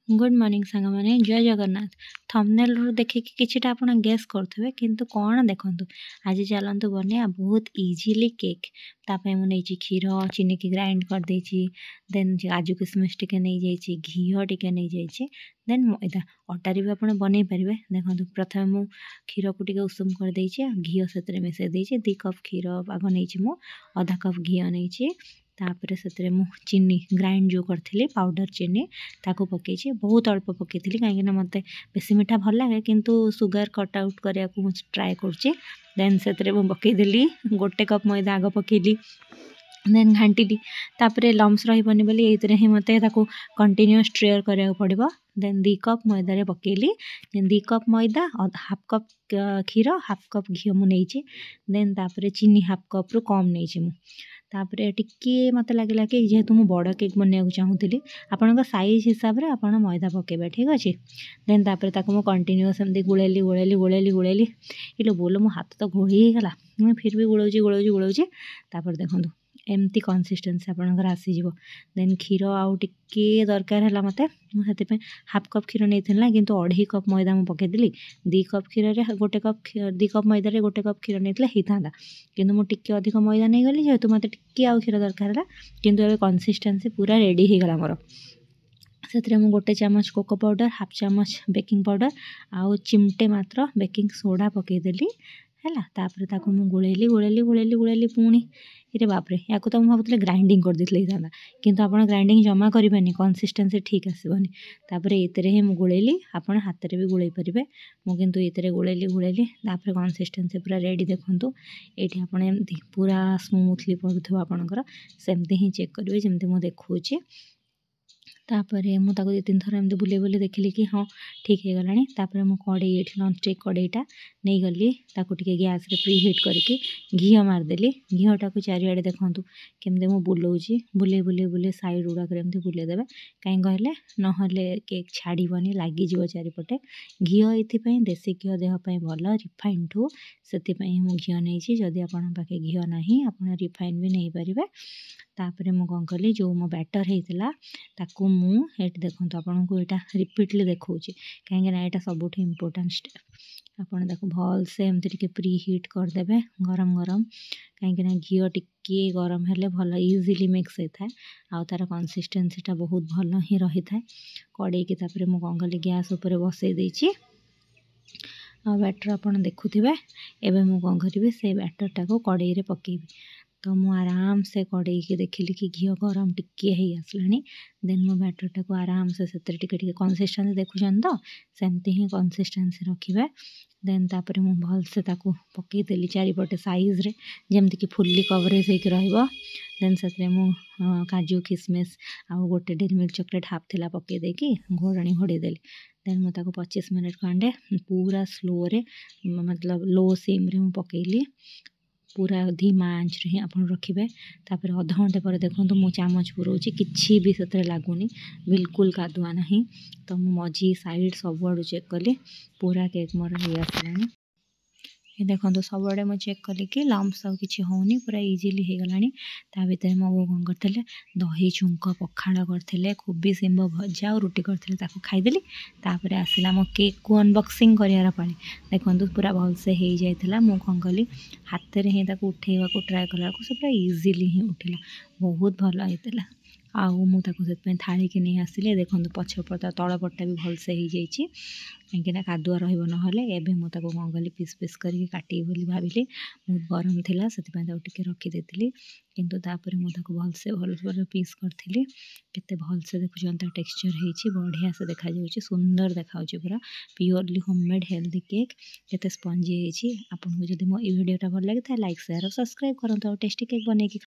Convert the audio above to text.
good morning सांग मैंने जय जगन्नाथ थंबनेल रु देखिकी किछिटा आपण गेस करथबे किंतु कोन देखंतु आज चलंतु बनिया बहुत इजीली केक तापे मु नेछि क्षीर चीनी की ग्राइंड कर देछि देन काजू किशमिश टिके नै जाइछि घिओ टिके नै जाइछि देन मैदा अटारी भी आपण बनै परिबे देखंतु प्रथमे मु क्षीर को टिके उषुम कर देछि घिओ सेतरे मिसै देछि 2 कप क्षीर आग नेछि मु आधा कप घिओ नेछि तापरे सेतरे मु चीनी ग्राइंड जो करथिली पाउडर चीनी ताको पकेछि बहुत अल्प पकेइथिली काहेकि ना मते बेसी मीठा भल लागे किंतु सुगर कट आउट करिया को ट्राई करछि देन सेतरे मु पकेइ देली 1 कप मैदा आग पकेइली देन घांटीली तापरे लम्स रहिबनी बोली एइतरे ही मते ताको कंटीन्यूअस स्ट्रेयर करिया पड़िबो देन 2 कप मैदा रे पकेइली देन 2 कप मैदा हाफ कप क्षीर हाफ कप घी मु नेछि देन तापरे चीनी हाफ कप रु कम नेछि मु तापरे टिके मते लागला कि जेहेतु मु बड़ केक बनिया चाहूली आपन साइज हिसाब रे आपन मैदा पकेबे ठीक अछि देन तापरे ताको मु कंटीन्यूअस एमदी गुळेली गुळेली गुळेली गुळेली इलो बोलो मो हाथ तो घोड़ी गला मैं फिर भी गुळौजी तापर देखंतु एमती कंसिस्टेंसी आपनकर आसी जिवो देन क्षीर आउ टिके दरकार हला मते मु सेते पे हाफ कप क्षीर नेथिल ना किंतु 2.5 कप मैदा मु पके दिली 2 कप क्षीर रे 1 कप 2 कप मैदा रे 1 कप क्षीर नेथिले हितांदा किंतु मु टिके अधिक मैदा नै गली जेहेतु मते टिके आउ क्षीर दरकार हला किंतु ए कंसिस्टेंसी पूरा रेडी हे गला मोर से मु 1 चम्मच कोको पाउडर हाफ चम्मच बेकिंग पाउडर आउ चिमटे मात्र बेकिंग सोडा पके देली हैला तापर ताको मु गुळेली गुळेली गुळेली गुळेली पुणी इरे बाप रे याको तो मु भाबुतले ग्राइंडिंग कर दिथले हितांदा किंतु आपण ग्राइंडिंग जमा करिबानी कंसिस्टेंसी ठीक आसीबनी तापर एतरे हे मु गुळेली आपण हाथ रे भी गुळै परिबे मु किंतु एतरे गुळेली गुळेली तापर कंसिस्टेंसी पूरा रेडी देखंतु एठी आपण एमथि पूरा स्मूथली पडुथबो आपणकर सेमते ही चेक करिवे जेमते मु देखौची तापरे मु ताको 2-3 थर एमती बुले बुले देखिली कि हाँ ठीक है गलानी तापरे मु कड़े ये नॉन स्टिक कड़ेटा नहीं गली ताको टिके गैस रे प्री हीट करके घी मार देली घीटा को चारिआडे देखंतु केमते मु बुलौची बुले बुले बुले साइड उडा करे एमती बुले देबे काई कहले नहले केक छाड़ीबनी लागी जीव चारिपटे घी एथि पई देसी घी देह पई भल रिफाइन ठू सेति पई मु घी नेछि जदी आपन पाके घी नाही आपन रिफाइन भी नहीं परिबे तापरे मु कौन कली जो मो बैटर होता ताकू मु एटी देखो आपन को यहाँ रिपीटली देखौची कहीं यहाँ सबुठ इम्पोर्टाट स्टेप आपन देखो भल से एमती प्री हीट करदे गरम गरम कहीं घी टिके गरम हेले भल इजिली मिक्स होता है आउ तार कंसिस्टेंसीटा बहुत भल ही रही था कड़े की तापरे मु कौन कली गैस उपर बसई देछि आ बैटर आपन देखुथिबे एबे मु कौन करिवे से बैटरटा को कड़े रे पकेबी तो मु आराम से कड़े के देखिली कि घी गरम टिके ही आसलानी देन मो बैटरटा को आराम से सेतरे टिके टिके कंसिस्टेंसी देखुछन तो सेमती ही कंसिस्टेंसी रखिबे देन तापरे मु भल से ताको पके देली चारिपटे साइज रे जेमति कि फुल्ली कवरेज होके रहइबो देन सेतरे मु काजू किशमिश आ गोटे डेरी मिल्क चॉकलेट हाफ थिला पके देकी घोड़णी घोड़ी देली देन मु ताको 25 मिनट खंडे पूरा स्लो रे मतलब लो सिम रे मु पकेली पूरा धीमा आंच रे आपन रखिबे तापर आधा घंटे पर देखंतु मु चामच पुरोची किछि भी सतरे लागुनी बिल्कुल कादुआ नहीं तो मु मझी साइड सब आडू चेक कली पूरा केक मोर हो आसलानी ये देखो सबुआड़े मुझे चेक कली कि लम्स सब किसी होनी पूरा इजिली हो गलानी ता भीतर मो बो कौन करते दही छुंक पखाड़ करते कोबी सिंब भजा और रुटी करते खाईदेली तापर आसला मो केक को अनबॉक्सिंग करार पाली देखो पूरा भलसे हो जाता मु कौन कली हाथ में ही उठेवा को ट्राए कला से पूरा इजिली ही उठिला बहुत भल होता आउ मु थाली की नहीं आसिले देखो पछपटा तलपटा भी भलसे हो जाइए कहीं कादुआ रही एबे मु कौन कली पीस पीस करके काटी बोली भाविली बहुत गरम थिला से टिके रखीदेली किंतु तापर मु भलसे भल पीस करी केते भलसे देखुन टेक्सचर होती बढ़िया से देखा जाउछि सुंदर देखा पूरा प्योरली होममेड हेल्दी केक केते स्पंजी होती आपको जब मो वीडियोटा भल लगे लाइक शेयर और सब्सक्राइब करते टेस्टी केक बने